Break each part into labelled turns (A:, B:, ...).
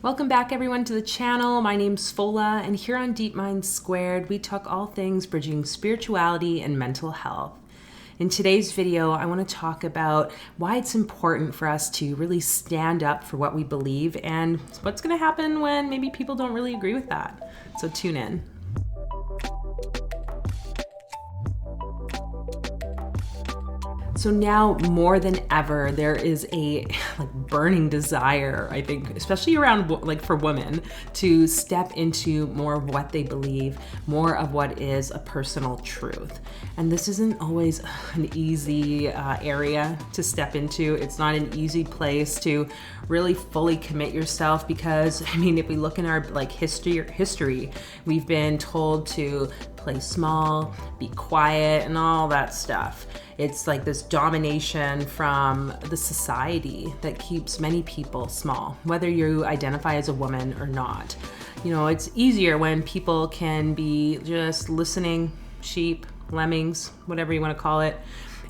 A: Welcome back everyone to the channel. My name's Fola, and here on Deep Mind Squared, we talk all things bridging spirituality and mental health. In today's video, I want to talk about why it's important for us to really stand up for what we believe and what's going to happen when maybe people don't really agree with that. So tune in. So now more than ever, there is a burning desire, I think, especially around for women, to step into more of what they believe, more of what is a personal truth. And this isn't always an easy area to step into. It's not an easy place to really fully commit yourself because, I mean, if we look in our history, we've been told to play small, be quiet, and all that stuff. It's like this domination from the society that keeps many people small, whether you identify as a woman or not. You know, it's easier when people can be just listening sheep, lemmings, whatever you want to call it,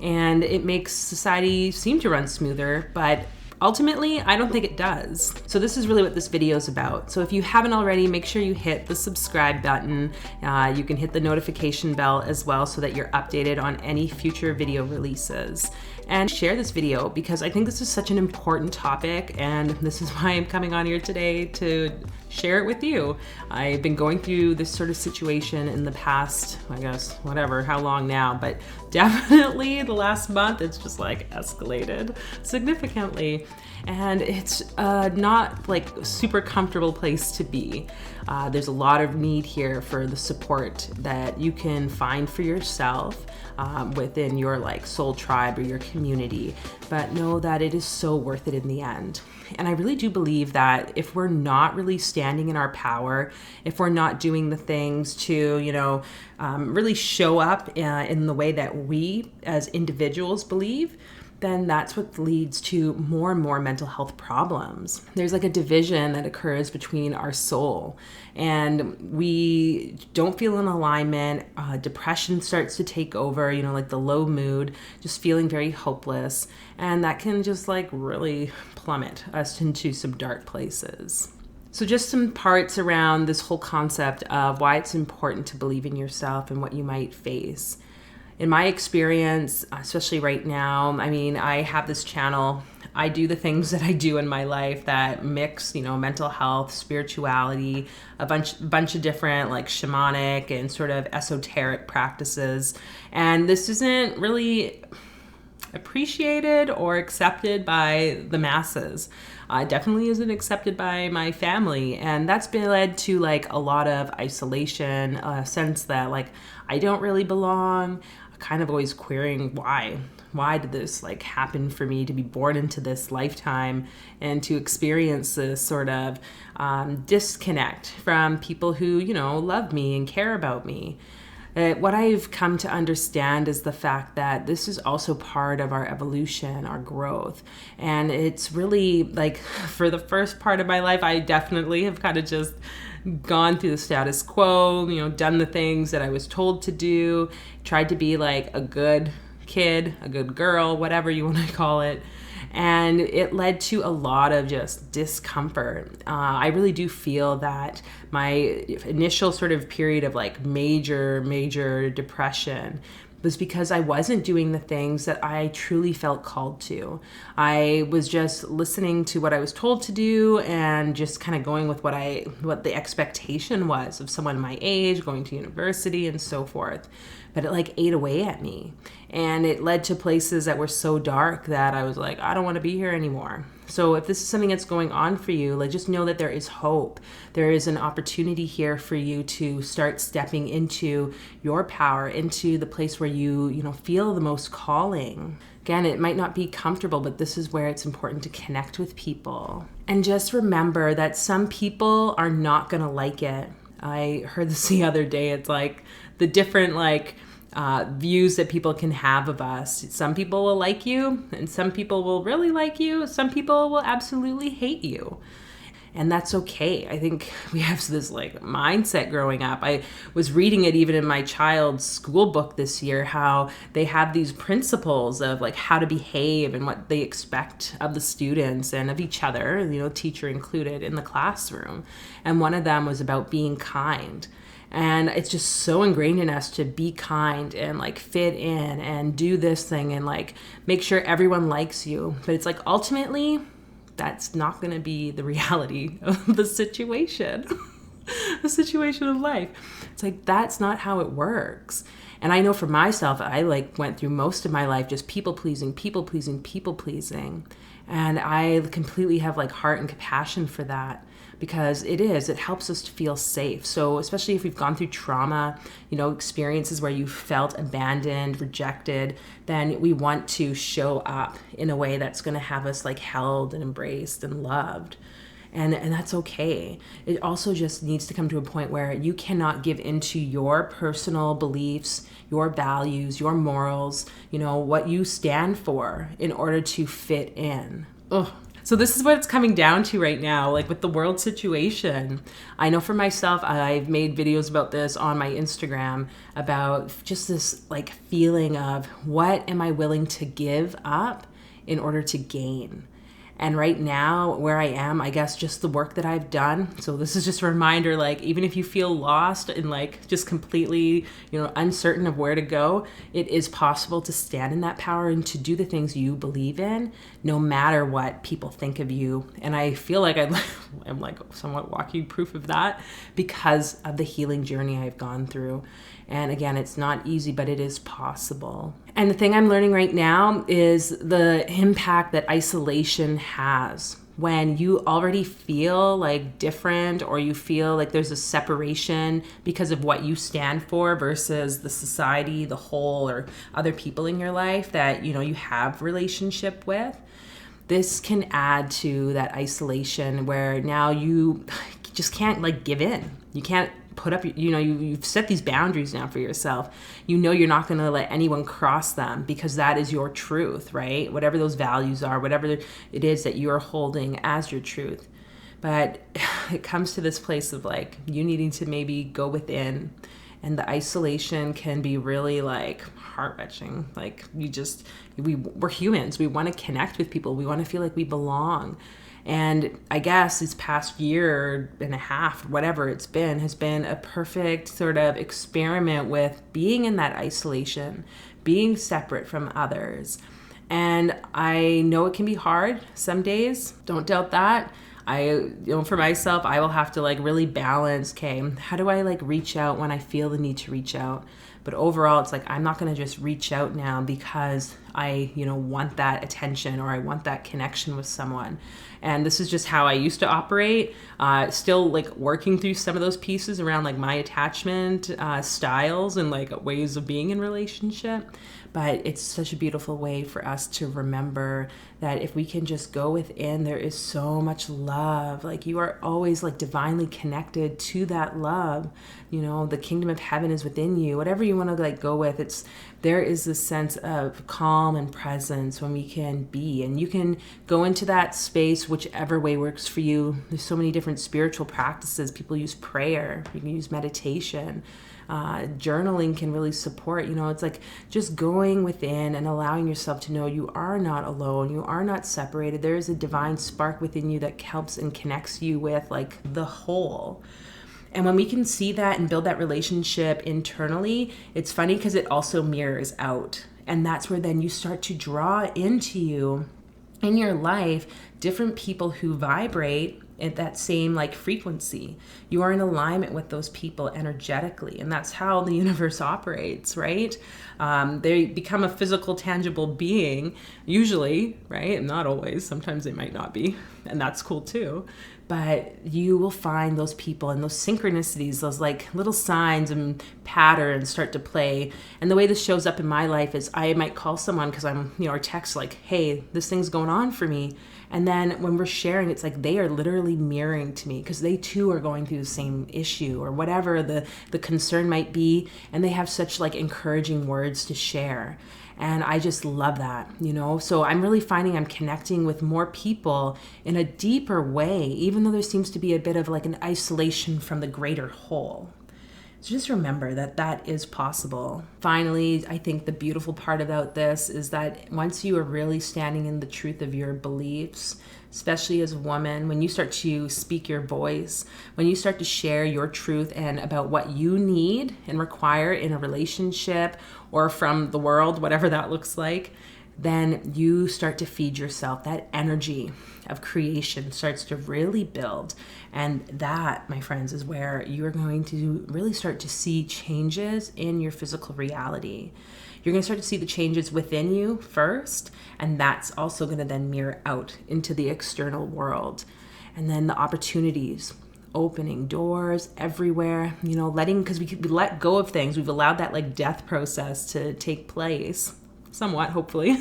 A: and it makes society seem to run smoother, but ultimately, I don't think it does. So this is really what this video is about. So if you haven't already, make sure you hit the subscribe button. You can hit the notification bell as well so that you're updated on any future video releases. And share this video because I think this is such an important topic, and this is why I'm coming on here today to share it with you. I've been going through this sort of situation in the past, I guess, whatever, how long now, but definitely the last month, it's just like escalated significantly. And it's not like a super comfortable place to be. There's a lot of need here for the support that you can find for yourself within your soul tribe or your community, but know that it is so worth it in the end. And I really do believe that if we're not really standing in our power, if we're not doing the things to, really show up in the way that we as individuals believe, then that's what leads to more and more mental health problems. There's like a division that occurs between our soul, and we don't feel in alignment. Depression starts to take over, like the low mood, just feeling very hopeless, and that can just really plummet us into some dark places. So just some parts around this whole concept of why it's important to believe in yourself and what you might face. In my experience, especially right now, I mean, I have this channel. I do the things that I do in my life that mix, mental health, spirituality, a bunch of different shamanic and sort of esoteric practices. And this isn't really appreciated or accepted by the masses. Definitely isn't accepted by my family, and that's been led to a lot of isolation, a sense that I don't really belong. Kind of always querying why did this happen for me to be born into this lifetime and to experience this sort of disconnect from people who love me and care about me. What I've come to understand is the fact that this is also part of our evolution, our growth. And it's really for the first part of my life, I definitely have kind of just gone through the status quo, done the things that I was told to do, tried to be a good kid, a good girl, whatever you want to call it. And it led to a lot of just discomfort. I really do feel that my initial sort of period of major depression was because I wasn't doing the things that I truly felt called to. I was just listening to what I was told to do and just kind of going with what the expectation was of someone my age, going to university and so forth. But it ate away at me. And it led to places that were so dark that I was I don't want to be here anymore. So if this is something that's going on for you, just know that there is hope. There is an opportunity here for you to start stepping into your power, into the place where you feel the most calling. Again, it might not be comfortable, but this is where it's important to connect with people. And just remember that some people are not going to like it. I heard this the other day. It's the different views that people can have of us. Some people will like you, and some people will really like you. Some people will absolutely hate you. And that's okay. I think we have this like mindset growing up. I was reading it even in my child's school book this year, how they have these principles of like how to behave and what they expect of the students and of each other, teacher included, in the classroom. And one of them was about being kind. And it's just so ingrained in us to be kind and like fit in and do this thing and like make sure everyone likes you. But it's like ultimately, that's not going to be the reality of the situation, the situation of life. It's like, that's not how it works. And I know for myself, I like went through most of my life just people pleasing. And I completely have like heart and compassion for that, because it helps us to feel safe. So especially if we've gone through trauma, experiences where you felt abandoned, rejected, then we want to show up in a way that's going to have us like held and embraced and loved. And that's okay. It also just needs to come to a point where you cannot give into your personal beliefs, your values, your morals, what you stand for in order to fit in. Ugh. So this is what it's coming down to right now, like with the world situation. I know for myself, I've made videos about this on my Instagram, about just this like feeling of what am I willing to give up in order to gain? And right now, where I am, I guess just the work that I've done. So this is just a reminder, like, even if you feel lost and like just completely, uncertain of where to go, it is possible to stand in that power and to do the things you believe in, no matter what people think of you. And I feel like I'm like somewhat walking proof of that because of the healing journey I've gone through. And again, it's not easy, but it is possible. And the thing I'm learning right now is the impact that isolation has. When you already feel like different, or you feel like there's a separation because of what you stand for versus the society, the whole, or other people in your life that, you have relationship with, this can add to that isolation where now you just can't like give in. You can't put up, you've set these boundaries now for yourself. You're not going to let anyone cross them because that is your truth, right? Whatever those values are, whatever it is that you're holding as your truth. But it comes to this place of like, you needing to maybe go within, and the isolation can be really like heart-wrenching. Like we're humans. We want to connect with people. We want to feel like we belong. And I guess this past year and a half, whatever it's been, has been a perfect sort of experiment with being in that isolation, being separate from others. And I know it can be hard some days. Don't doubt that. For myself, I will have to like really balance, okay, how do I like reach out when I feel the need to reach out? But overall, it's like, I'm not going to just reach out now because I, want that attention or I want that connection with someone. And this is just how I used to operate. Still like working through some of those pieces around like my attachment styles and like ways of being in relationship. But it's such a beautiful way for us to remember that if we can just go within, there is so much love. Like you are always like divinely connected to that love. The kingdom of heaven is within you. Whatever you want to like go with, there is this sense of calm and presence when we can be. And you can go into that space whichever way works for you. There's so many different spiritual practices. People use prayer. You can use meditation. Journaling can really support, it's like just going within and allowing yourself to know you are not alone. You are not separated. There is a divine spark within you that helps and connects you with like the whole. And when we can see that and build that relationship internally, it's funny because it also mirrors out. And that's where then you start to draw into you in your life different people who vibrate at that same like frequency. You are in alignment with those people energetically, and that's how the universe operates, right? They become a physical, tangible being, usually, right? Not always. Sometimes they might not be, and that's cool too. But you will find those people and those synchronicities, those like little signs and patterns start to play. And the way this shows up in my life is I might call someone because I'm, or text like, hey, this thing's going on for me. And then when we're sharing, it's like they are literally mirroring to me because they too are going through the same issue or whatever the concern might be. And they have such like encouraging words to share. And I just love that, you know? So I'm really finding I'm connecting with more people in a deeper way, even though there seems to be a bit of like an isolation from the greater whole. So just remember that that is possible. Finally, I think the beautiful part about this is that once you are really standing in the truth of your beliefs, especially as a woman, when you start to speak your voice, when you start to share your truth and about what you need and require in a relationship or from the world, whatever that looks like, then you start to feed yourself. That energy of creation starts to really build. And that, my friends, is where you're going to really start to see changes in your physical reality. You're going to start to see the changes within you first, and that's also going to then mirror out into the external world. And then the opportunities, opening doors everywhere, you know, because we let go of things. We've allowed that like death process to take place. Somewhat, hopefully.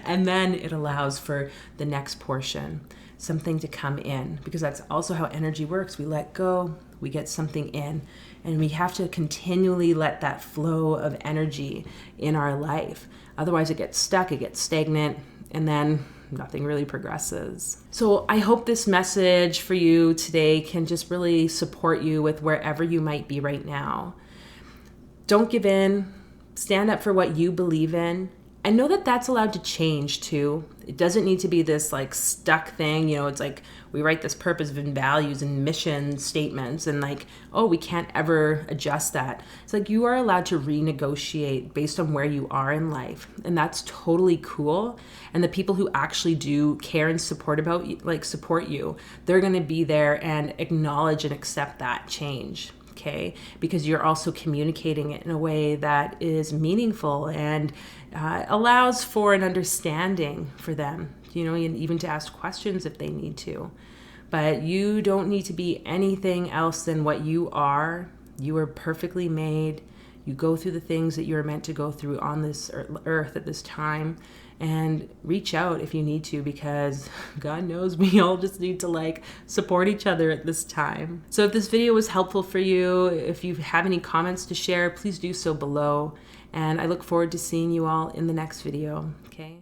A: And then it allows for the next portion, something to come in, because that's also how energy works. We let go, we get something in, and we have to continually let that flow of energy in our life. Otherwise it gets stuck, it gets stagnant, and then nothing really progresses. So I hope this message for you today can just really support you with wherever you might be right now. Don't give in. Stand up for what you believe in, and know that that's allowed to change too. It doesn't need to be this like stuck thing. You know, it's like we write this purpose and values and mission statements and like, oh, we can't ever adjust that. It's like you are allowed to renegotiate based on where you are in life. And that's totally cool. And the people who actually do care and support you, they're going to be there and acknowledge and accept that change. Okay, because you're also communicating it in a way that is meaningful and allows for an understanding for them, you know, and even to ask questions if they need to. But you don't need to be anything else than what you are. You are perfectly made. You go through the things that you're meant to go through on this earth at this time, and reach out if you need to, because God knows we all just need to like support each other at this time. So if this video was helpful for you, if you have any comments to share, please do so below. And I look forward to seeing you all in the next video. Okay.